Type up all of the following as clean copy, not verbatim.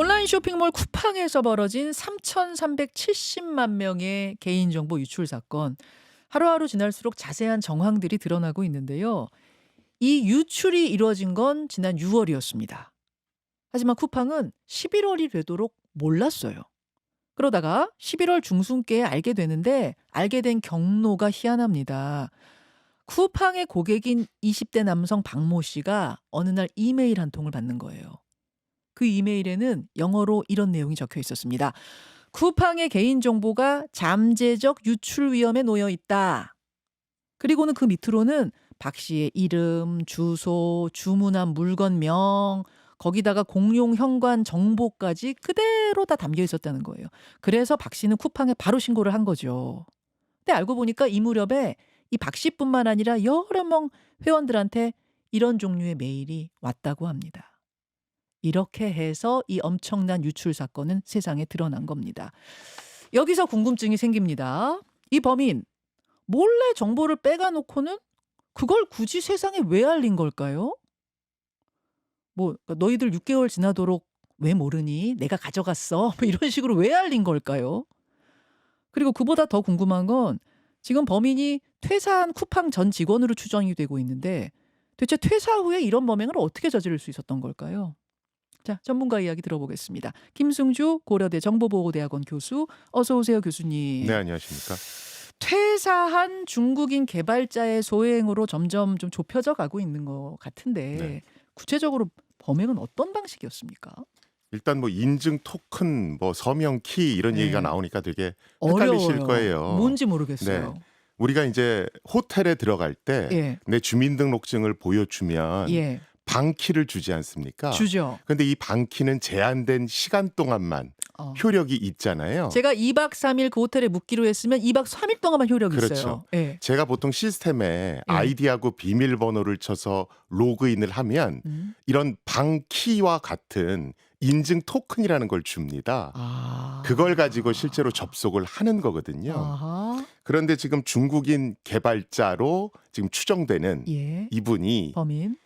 온라인 쇼핑몰 쿠팡에서 벌어진 3,370만 명의 개인정보 유출 사건. 하루하루 지날수록 자세한 정황들이 드러나고 있는데요. 이 유출이 이루어진 건 지난 6월이었습니다. 하지만 쿠팡은 11월이 되도록 몰랐어요. 그러다가 11월 중순께 알게 되는데 알게 된 경로가 희한합니다. 쿠팡의 고객인 20대 남성 박모 씨가 어느 날 이메일 한 통을 받는 거예요. 그 이메일에는 영어로 이런 내용이 적혀 있었습니다. 쿠팡의 개인정보가 잠재적 유출 위험에 놓여 있다. 그리고는 그 밑으로는 박 씨의 이름, 주소, 주문한 물건명, 거기다가 공용 현관 정보까지 그대로 다 담겨 있었다는 거예요. 그래서 박 씨는 쿠팡에 바로 신고를 한 거죠. 근데 알고 보니까 이 무렵에 이 박 씨뿐만 아니라 여러 명 회원들한테 이런 종류의 메일이 왔다고 합니다. 이렇게 해서 이 엄청난 유출 사건은 세상에 드러난 겁니다. 여기서 궁금증이 생깁니다. 이 범인 몰래 정보를 빼가놓고는 그걸 굳이 세상에 왜 알린 걸까요? 뭐 너희들 6개월 지나도록 왜 모르니? 내가 가져갔어. 뭐 이런 식으로 왜 알린 걸까요? 그리고 그보다 더 궁금한 건 지금 범인이 퇴사한 쿠팡 전 직원으로 추정이 되고 있는데 대체 퇴사 후에 이런 범행을 어떻게 저지를 수 있었던 걸까요? 자, 전문가 이야기 들어보겠습니다. 김승주 고려대 정보보호대학원 교수, 어서 오세요, 교수님. 네, 안녕하십니까? 퇴사한 중국인 개발자의 소행으로 점점 좀 좁혀져 가고 있는 것 같은데 네. 구체적으로 범행은 어떤 방식이었습니까? 일단 뭐 인증 토큰, 뭐 서명 키 이런 얘기가 네. 나오니까 되게 헷갈리실 어려워요. 거예요. 뭔지 네. 모르겠어요. 우리가 이제 호텔에 들어갈 때 예, 내 주민등록증을 보여주면 예, 방키를 주지 않습니까? 주죠. 근데 이 방키는 제한된 시간 동안만 어. 효력이 있잖아요. 제가 2박 3일 그 호텔에 묵기로 했으면 2박 3일 동안만 효력이 그렇죠. 있어요. 예. 제가 보통 시스템에 예. 아이디하고 비밀번호를 쳐서 로그인을 하면 이런 방키와 같은 인증 토큰이라는 걸 줍니다. 아. 그걸 가지고 실제로 접속을 하는 거거든요. 아하. 그런데 지금 중국인 개발자로 지금 추정되는 예. 이분이 범인.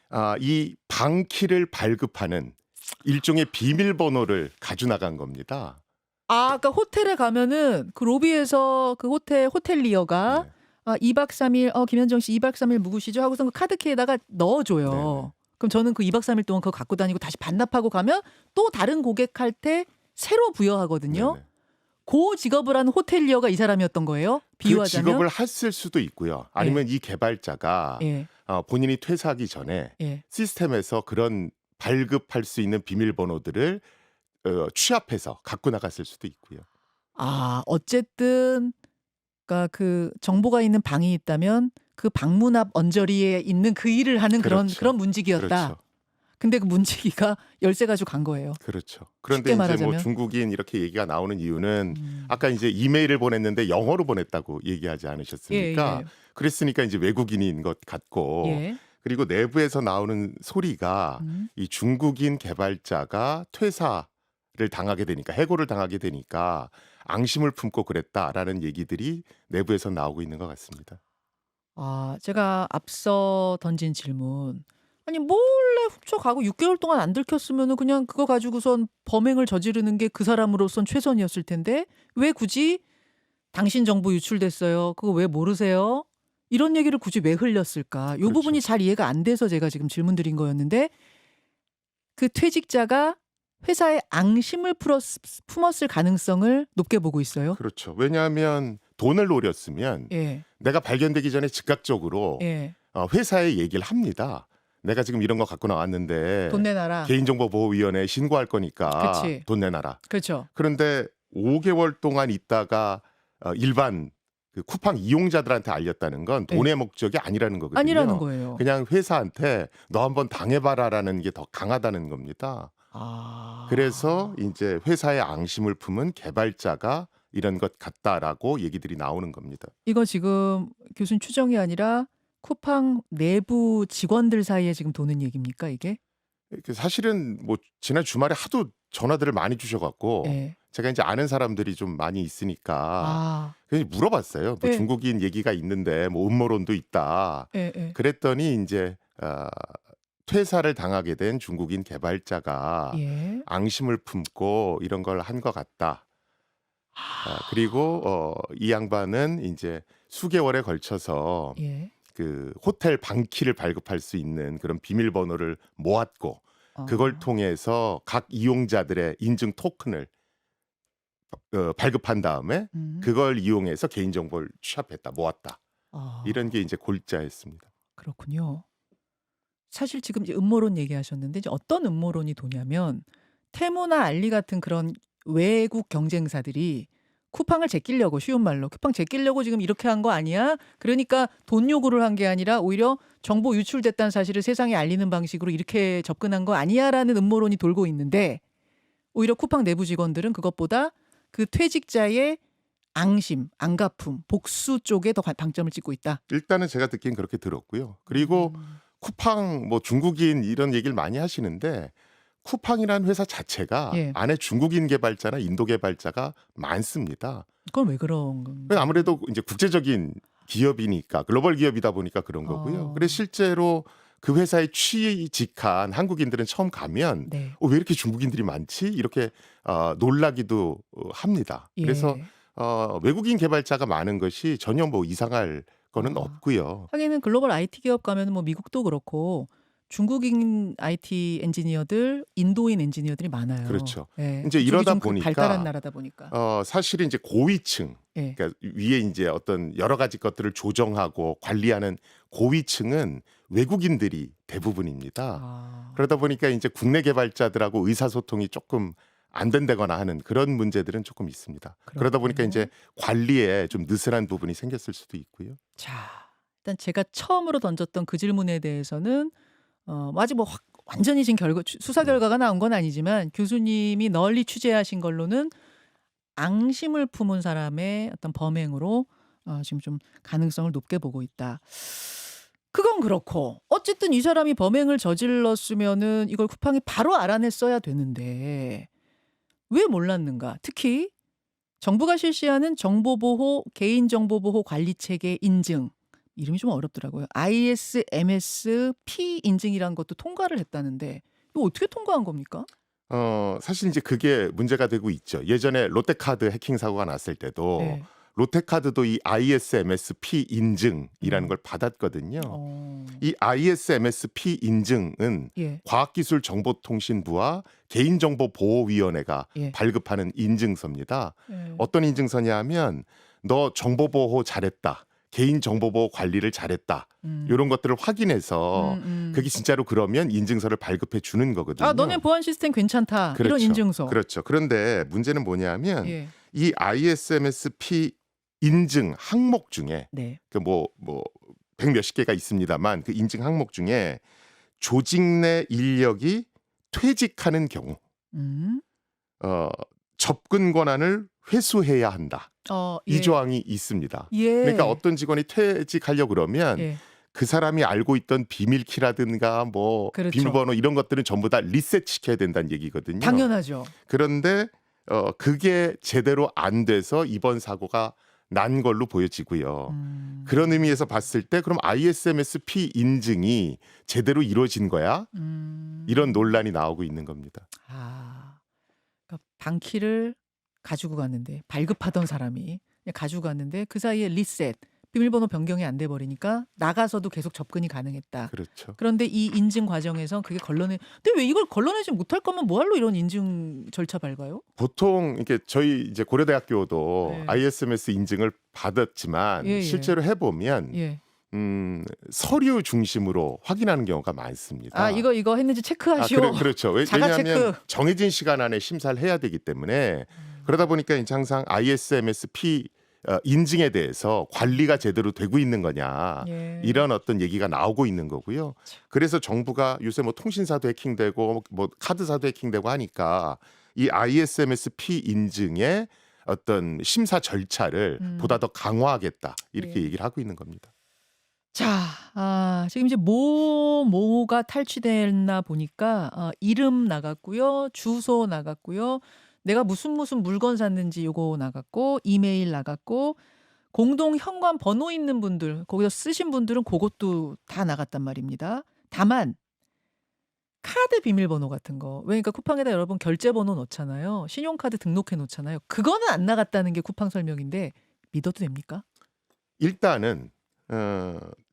이 방키를 발급하는 일종의 비밀번호를 가져 나간 겁니다. 아, 그러니까 호텔에 가면은 그 로비에서 그 호텔리어가 네. 2박 3일 김현정 씨 2박 3일 묵으시죠? 하고서 그 카드키에다가 넣어줘요. 네네. 그럼 저는 그 2박 3일 동안 그거 갖고 다니고 다시 반납하고 가면 또 다른 고객한테 새로 부여하거든요. 네네. 그 직업을 하는 호텔리어가 이 사람이었던 거예요? 그 비유하자면? 직업을 했을 수도 있고요. 아니면 이 개발자가 예, 본인이 퇴사하기 전에 예. 시스템에서 그런 발급할 수 있는 비밀번호들을 취합해서 갖고 나갔을 수도 있고요. 아, 어쨌든 그러니까 그 정보가 있는 방이 있다면 그 방문 앞 언저리에 있는 그 일을 하는 그런 그렇죠. 문지기였다. 그렇죠. 근데 그 문지기가 열쇠 가지고 간 거예요. 그렇죠. 그런데 쉽게 이제 뭐 말하자면. 중국인 이렇게 얘기가 나오는 이유는 음. 아까 이제 이메일을 보냈는데 영어로 보냈다고 얘기하지 않으셨습니까? 예, 그랬으니까 이제 외국인인 것 같고 예. 그리고 내부에서 나오는 소리가 음. 이 중국인 개발자가 퇴사를 당하게 되니까 해고를 당하게 되니까 앙심을 품고 그랬다라는 얘기들이 내부에서 나오고 있는 것 같습니다. 아, 제가 앞서 던진 질문. 아니 몰래 훔쳐가고 6개월 동안 안 들켰으면은 그냥 그거 가지고선 범행을 저지르는 게 그 사람으로선 최선이었을 텐데 왜 굳이 당신 정보 유출됐어요. 그거 왜 모르세요? 이런 얘기를 굳이 왜 흘렸을까? 요 그렇죠. 부분이 잘 이해가 안 돼서 제가 지금 질문 드린 거였는데 그 퇴직자가 회사에 앙심을 품었을 가능성을 높게 보고 있어요. 그렇죠. 왜냐하면 돈을 노렸으면 예. 내가 발견되기 전에 즉각적으로 예. 회사에 얘기를 합니다. 내가 지금 이런 거 갖고 나왔는데 돈 내놔라. 개인정보보호위원회에 신고할 거니까 그치. 돈 내놔라. 그렇죠. 그런데 5개월 동안 있다가 일반 그 쿠팡 이용자들한테 알렸다는 건 돈의 목적이 아니라는 거거든요. 아니라는 거예요. 그냥 회사한테 너 한번 당해봐라라는 게 더 강하다는 겁니다. 아. 그래서 이제 회사의 앙심을 품은 개발자가 이런 것 같다라고 얘기들이 나오는 겁니다. 이거 지금 교수님 추정이 아니라 쿠팡 내부 직원들 사이에 지금 도는 얘기입니까, 이게? 사실은 뭐 지난 주말에 하도 전화들을 많이 주셔갖고 예. 제가 이제 아는 사람들이 좀 많이 있으니까 아. 그냥 물어봤어요. 뭐 예. 중국인 얘기가 있는데 뭐 음모론도 있다. 예, 예. 그랬더니 이제 퇴사를 당하게 된 중국인 개발자가 예. 앙심을 품고 이런 걸 한 것 같다. 그리고 이 양반은 인제 수개월에 걸쳐서 예. 그 호텔 방키를 발급할 수 있는 그런 비밀번호를 모았고 그걸 어. 통해서 각 이용자들의 인증 토큰을 발급한 다음에 음. 그걸 이용해서 개인정보를 취합했다, 모았다. 이런 게 아. 인제 골자였습니다. 그렇군요. 사실 지금 이제 음모론 얘기하셨는데 이제 어떤 음모론이 도냐면 테무나 알리 같은 그런 외국 경쟁사들이 쿠팡을 제끼려고 쉬운 말로 "쿠팡 제끼려고 지금 이렇게 한 거 아니야? 그러니까 돈 요구를 한 게 아니라 오히려 정보 유출됐다는 사실을 세상에 알리는 방식으로 이렇게 접근한 거 아니야?"라는 음모론이 돌고 있는데 오히려 쿠팡 내부 직원들은 그것보다 그 퇴직자의 앙심, 안갚음, 복수 쪽에 더 방점을 찍고 있다. 일단은 제가 듣기엔 그렇게 들었고요. 그리고 음. 쿠팡 뭐 중국인 이런 얘기를 많이 하시는데 쿠팡이라는 회사 자체가 예. 안에 중국인 개발자나 인도 개발자가 많습니다. 그건 왜 그런 건가요? 아무래도 이제 국제적인 기업이니까 글로벌 기업이다 보니까 그런 거고요. 그래서 어. 실제로 그 회사에 취직한 한국인들은 처음 가면 네. 왜 이렇게 중국인들이 많지? 이렇게 놀라기도 합니다. 그래서 예. 외국인 개발자가 많은 것이 전혀 뭐 이상할 거는 아. 없고요. 하기는 글로벌 IT 기업 가면은 뭐 미국도 그렇고 중국인 IT 엔지니어들, 인도인 엔지니어들이 많아요. 그렇죠. 예. 인제 그쪽이 이러다 좀 그 발달한 보니까 나라다 보니까. 사실은 이제 고위층 예. 그러니까 위에 인제 어떤 여러 가지 것들을 조정하고 관리하는 고위층은 외국인들이 대부분입니다. 아. 그러다 보니까 인제 국내 개발자들하고 의사소통이 쪼끔 안 된다거나 하는 그런 문제들은 쪼끔 있습니다. 그러다 보니까 인제 그렇군요. 관리에 좀 느슨한 부분이 생겼을 수도 있고요. 자, 일단 제가 처음으로 던졌던 그 질문에 대해서는 뭐 아직 뭐 확 완전히 지금 수사 네. 결과가 나온 건 아니지만 교수님이 널리 취재하신 걸로는 앙심을 품은 사람의 어떤 범행으로 지금 좀 가능성을 높게 보고 있다. 그건 그렇고 어쨌든 이 사람이 범행을 저질렀으면은 이걸 쿠팡이 바로 알아냈어야 되는데 왜 몰랐는가? 특히 정부가 실시하는 정보보호 개인정보보호 관리체계 인증 이름이 좀 어렵더라고요. ISMS-P 인증이라는 것도 통과를 했다는데 이거 어떻게 통과한 겁니까? 사실 인제 그게 문제가 되고 있죠. 예전에 롯데카드 해킹 사고가 났을 때도 네. 롯데카드도 이 ISMS-P 인증이라는 음. 걸 받았거든요. 어. 이 ISMS-P 인증은 예. 과학기술정보통신부와 개인정보보호위원회가 예. 발급하는 인증서입니다. 예. 어떤 인증서냐면 "너 정보보호 잘했다. 개인정보보호 관리를 잘했다." 음. 요런 것들을 확인해서 그게 음. 진짜로 그러면 인증서를 발급해 주는 거거든요. "아 너네 보안 시스템 괜찮다." 이런 그렇죠. 인증서. 그렇죠. 그런데 문제는 뭐냐면 예. 이 ISMS-P 인증 항목 중에 네. 그 뭐 백 몇십 개가 있습니다만 그 인증 항목 중에 조직 내 인력이 퇴직하는 경우 음. 어 접근 권한을 회수해야 한다. 이 예. 조항이 있습니다. 예. 그러니까 어떤 직원이 퇴직하려고 그러면 예. 그 사람이 알고 있던 비밀키라든가 뭐 그렇죠. 비밀번호 이런 것들은 전부 다 리셋 시켜야 된다는 얘기거든요. 당연하죠. 그런데 그게 제대로 안 돼서 이번 사고가 난 걸로 보여지고요. 그런 의미에서 봤을 때 그럼 ISMS-P 인증이 제대로 이루어진 거야? 이런 논란이 나오고 있는 겁니다. 아. 그러니까 방키를 가지고 갔는데 발급하던 사람이 그냥 가지고 갔는데 그 사이에 리셋 비밀번호 변경이 안 돼 버리니까 나가서도 계속 접근이 가능했다. 그렇죠. 그런데 이 인증 과정에서 그게 근데 왜 이걸 걸러내지 못할 거면 뭐하러 이런 인증 절차 밟아요? 보통 이렇게 저희 이제 고려대학교도 네. ISMS 인증을 받았지만 예예. 실제로 해 보면 예. 서류 중심으로 확인하는 경우가 많습니다. "아 이거 했는지 체크하시오." 그렇죠. 자가 왜냐하면 체크. 정해진 시간 안에 심사를 해야 되기 때문에 그러다 보니까 인제 항상 ISMS-P 인증에 대해서 관리가 제대로 되고 있는 거냐 예. 이런 어떤 얘기가 나오고 있는 거고요. 그래서 정부가 요새 뭐 통신사도 해킹되고 뭐 카드사도 해킹되고 하니까 이 ISMS-P 인증의 어떤 심사 절차를 보다 더 강화하겠다 이렇게 예. 얘기를 하고 있는 겁니다. 자, 지금 이제 뭐가 탈취됐나 보니까 이름 나갔고요. 주소 나갔고요. 내가 무슨 물건 샀는지 요거 나갔고 이메일 나갔고 공동 현관 번호 있는 분들 거기서 쓰신 분들은 그것도 다 나갔단 말입니다. 다만 카드 비밀번호 같은 거. 그러니까 쿠팡에다 여러분 결제번호 넣잖아요. 신용카드 등록해 놓잖아요. 그거는 안 나갔다는 게 쿠팡 설명인데 믿어도 됩니까? 일단은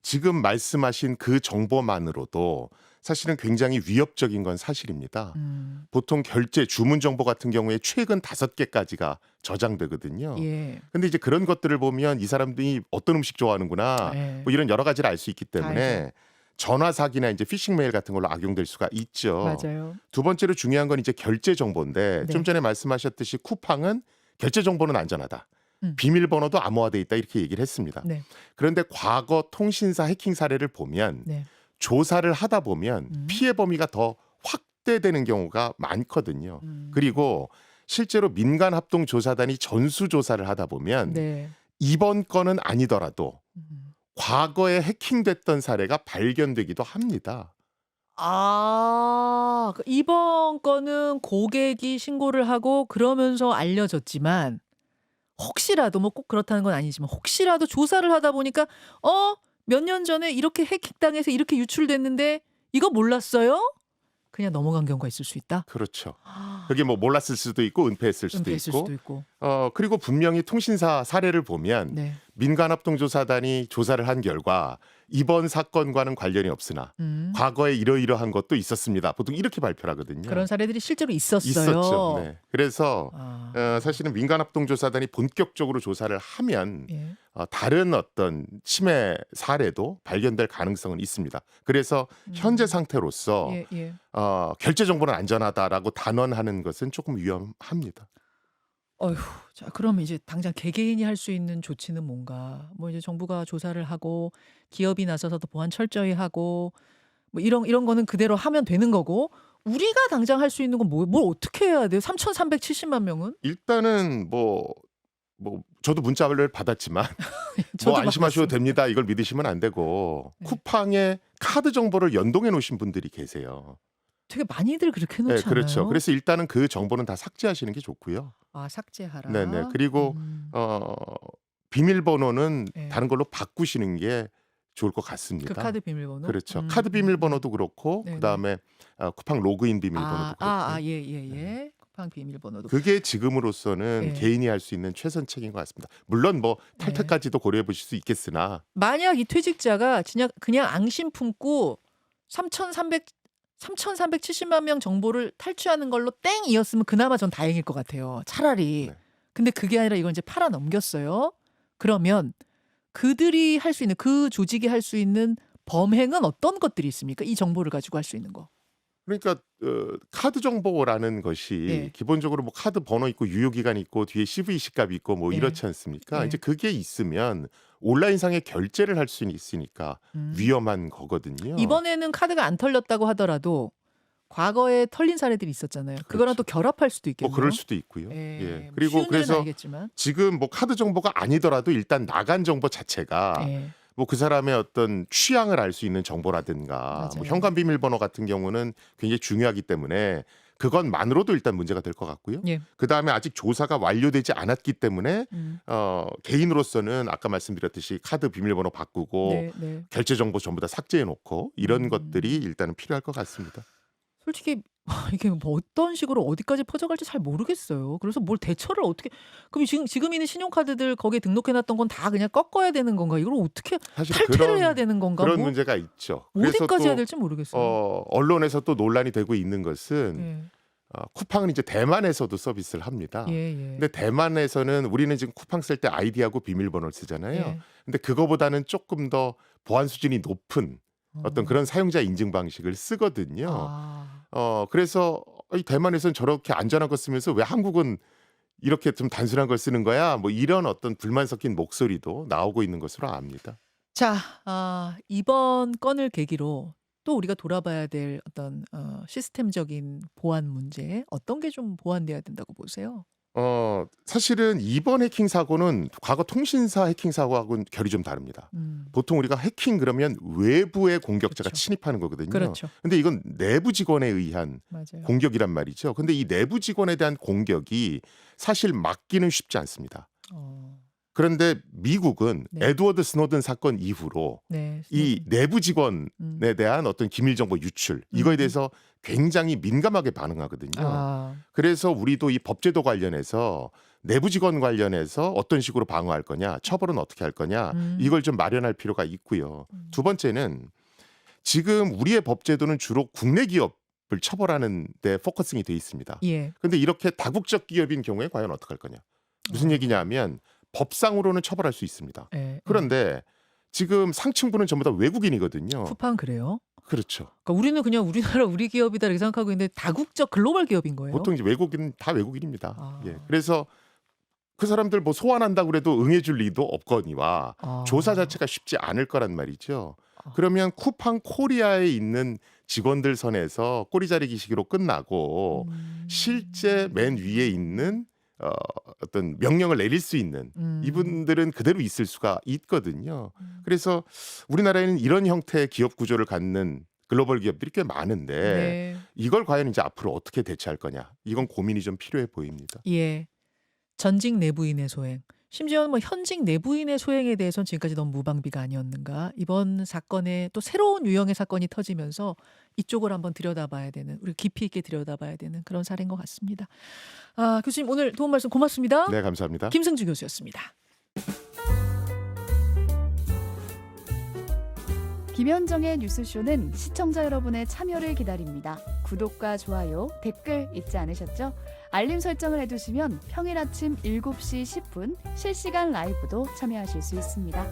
지금 말씀하신 그 정보만으로도 사실은 굉장히 위협적인 건 사실입니다. 음. 보통 결제 주문 정보 같은 경우에 최근 5개까지가 저장되거든요. 예. 근데 이제 그런 것들을 보면 이 사람들이 어떤 음식 좋아하는구나 예. 뭐 이런 여러 가지를 알 수 있기 다 때문에 전화 사기나 이제 피싱 메일 같은 걸로 악용될 수가 있죠. 맞아요. 두 번째로 중요한 건 이제 결제 정보인데 좀 네. 전에 말씀하셨듯이 쿠팡은 결제 정보는 안전하다. 음. 비밀번호도 암호화돼 있다 이렇게 얘기를 했습니다. 네. 그런데 과거 통신사 해킹 사례를 보면 네. 조사를 하다 보면 피해 범위가 더 확대되는 경우가 많거든요. 그리고 실제로 민간합동조사단이 전수조사를 하다 보면 네. 이번 건은 아니더라도 음. 과거에 해킹됐던 사례가 발견되기도 합니다. 아. 이번 건은 고객이 신고를 하고 그러면서 알려졌지만 혹시라도 뭐 꼭 그렇다는 건 아니지만 혹시라도 조사를 하다 보니까 몇 년 전에 이렇게 해킹당해서 이렇게 유출됐는데 이거 몰랐어요? 그냥 넘어간 경우가 있을 수 있다? 그렇죠. 아. 그게 뭐 몰랐을 수도 있고 은폐했을 수도 은폐했을 있고 수도 있고. 그리고 분명히 통신사 사례를 보면 네. 민간합동조사단이 조사를 한 결과 이번 사건과는 관련이 없으나 과거에 이러이러한 것도 있었습니다. 보통 이렇게 발표를 하거든요. 그런 사례들이 실제로 있었어요. 있었죠. 네. 그래서 아. 사실은 민간합동조사단이 본격적으로 조사를 하면 예. 다른 어떤 침해 사례도 발견될 가능성은 있습니다. 그래서 현재 상태로서 예, 예. 결제 정보는 안전하다라고 단언하는 것은 조금 위험합니다. 어휴. 자, 그러면 이제 당장 개개인이 할 수 있는 조치는 뭔가? 뭐 이제 정부가 조사를 하고 기업이 나서서도 보안 철저히 하고 뭐 이런 거는 그대로 하면 되는 거고 우리가 당장 할 수 있는 건 뭘 어떻게 해야 돼요? 3,370만 명은? 일단은 뭐 저도 문자를 받았지만 저도 뭐 안심하셔도 받았습니다. 됩니다. 이걸 믿으시면 안 되고 네. 쿠팡에 카드 정보를 연동해 놓으신 분들이 계세요. 되게 많이들 그렇게 해 네, 놓지 그렇죠. 않아요? 그래서 일단은 그 정보는 다 삭제하시는 게 좋고요. 아, 삭제하라. 네네. 그리고 비밀번호는 예. 다른 걸로 바꾸시는 게 좋을 것 그 같습니다. 카드 비밀번호? 그렇죠. 카드 비밀번호도 그렇고 네네. 그다음에 쿠팡 로그인 비밀번호도 그렇고 예. 쿠팡 비밀번호도. 그게 지금으로서는 예. 개인이 할 수 있는 최선책인 것 같습니다. 물론 뭐 탈퇴까지도 고려해 보실 수 있겠으나 만약 이 퇴직자가 그냥 앙심 품고 3,370만 명 정보를 탈취하는 걸로 땡이었으면 그나마 전 다행일 것 같아요. 차라리. 네. 근데 그게 아니라 이걸 이제 팔아 넘겼어요. 그러면 그들이 할 수 있는 그 조직이 할 수 있는 범행은 어떤 것들이 있습니까? 이 정보를 가지고 할 수 있는 거. 그러니까 카드 정보라는 것이 예. 기본적으로 뭐 카드 번호 있고 유효기간 있고 뒤에 CVC 값 있고 뭐 예. 이렇지 않습니까? 예. 이제 그게 있으면 온라인상에 결제를 할 수 있으니까 위험한 거거든요. 이번에는 카드가 안 털렸다고 하더라도 과거에 털린 사례들이 있었잖아요. 그거랑 또 결합할 수도 뭐 있겠네요. 그럴 수도 있고요. 예. 예. 뭐 그리고 쉬운 일은 그래서 아니겠지만. 지금 뭐 카드 정보가 아니더라도 일단 나간 정보 자체가 예. 뭐 그 사람의 어떤 취향을 알 수 있는 정보라든가 뭐 맞아요. 현관 비밀번호 같은 경우는 굉장히 중요하기 때문에 그것만으로도 일단 문제가 될 것 같고요. 예. 그다음에 아직 조사가 완료되지 않았기 때문에 개인으로서는 아까 말씀드렸듯이 카드 비밀번호 바꾸고 네. 결제 정보 전부 다 삭제해 놓고 이런 것들이 일단은 필요할 것 같습니다. 솔직히 이게 뭐 어떤 식으로 어디까지 퍼져갈지 잘 모르겠어요. 그래서 뭘 대처를 어떻게 그럼 지금 있는 신용카드들 거기에 등록해 놨던 건 다 그냥 꺾어야 되는 건가? 이걸 어떻게 사실 탈퇴를 해야 되는 건가? 그런 뭐 문제가 있죠. 그래서 어디까지 해야 또 될지 모르겠어요. 언론에서 또 논란이 되고 있는 것은 예. 쿠팡은 이제 대만에서도 서비스를 합니다. 예. 근데 대만에서는 우리는 지금 쿠팡 쓸 때 아이디하고 비밀번호를 쓰잖아요. 예. 근데 그거보다는 조금 더 보안 수준이 높은 어떤 그런 사용자 인증 방식을 쓰거든요. 그래서 이 대만에서는 저렇게 안전한 거 쓰면서 왜 한국은 이렇게 좀 단순한 걸 쓰는 거야? 뭐 이런 어떤 불만 섞인 목소리도 나오고 있는 것으로 압니다. 자, 이번 건을 계기로 또 우리가 돌아봐야 될 어떤 시스템적인 보안 문제 어떤 게 좀 보완돼야 된다고 보세요? 사실은 이번 해킹 사고는 과거 통신사 해킹 사고하고는 결이 좀 다릅니다. 보통 우리가 해킹 그러면 외부의 공격자가 그렇죠. 침입하는 거거든요. 그렇죠. 근데 이건 내부 직원에 의한 맞아요. 공격이란 말이죠. 근데 이 내부 직원에 대한 공격이 사실 막기는 쉽지 않습니다. 그런데 미국은 네. 에드워드 스노든 사건 이후로 네. 이 내부 직원에 음. 대한 어떤 기밀 정보 유출 이거에 대해서 굉장히 민감하게 반응하거든요. 아. 그래서 우리도 이 법제도 관련해서 내부 직원 관련해서 어떤 식으로 방어할 거냐, 처벌은 어떻게 할 거냐, 이걸 좀 마련할 필요가 있고요. 두 번째는 지금 우리의 법제도는 주로 국내 기업을 처벌하는 데 포커싱이 돼 있습니다. 예. 근데 이렇게 다국적 기업인 경우에 과연 어떻게 할 거냐? 무슨 얘기냐면 법상으로는 처벌할 수 있습니다. 예. 그런데 지금 상층부는 전부 다 외국인이거든요. 쿠팡 그래요? 그렇죠. 그러니까 우리는 그냥 우리나라 우리 기업이다 이렇게 생각하고 있는데 다국적 글로벌 기업인 거예요? 보통 이제 외국인 다 외국인입니다. 아. 예. 그래서 그 사람들 뭐 소환한다고 그래도 응해줄 리도 없거니와 아. 조사 자체가 쉽지 않을 거란 말이죠. 아. 그러면 쿠팡 코리아에 있는 직원들 선에서 꼬리자르기식으로 끝나고 실제 맨 위에 있는 어떤 명령을 내릴 수 있는 이분들은 그대로 있을 수가 있거든요. 그래서 우리나라에는 이런 형태의 기업 구조를 갖는 글로벌 기업들이 꽤 많은데 네. 이걸 과연 이제 앞으로 어떻게 대처할 거냐 이건 고민이 좀 필요해 보입니다. 예. 전직 내부인의 소행. 심지어는 뭐 현직 내부인의 소행에 대해서는 지금까지 너무 무방비가 아니었는가. 이번 사건에 또 새로운 유형의 사건이 터지면서 이쪽을 한번 들여다봐야 되는, 우리 깊이 있게 들여다봐야 되는 그런 사례인 것 같습니다. 아, 교수님 오늘 도움 말씀 고맙습니다. 네, 감사합니다. 김승주 교수였습니다. 김현정의 뉴스쇼는 시청자 여러분의 참여를 기다립니다. 구독과 좋아요, 댓글 잊지 않으셨죠? 알림 설정을 해두시면 평일 아침 7시 10분 실시간 라이브도 참여하실 수 있습니다.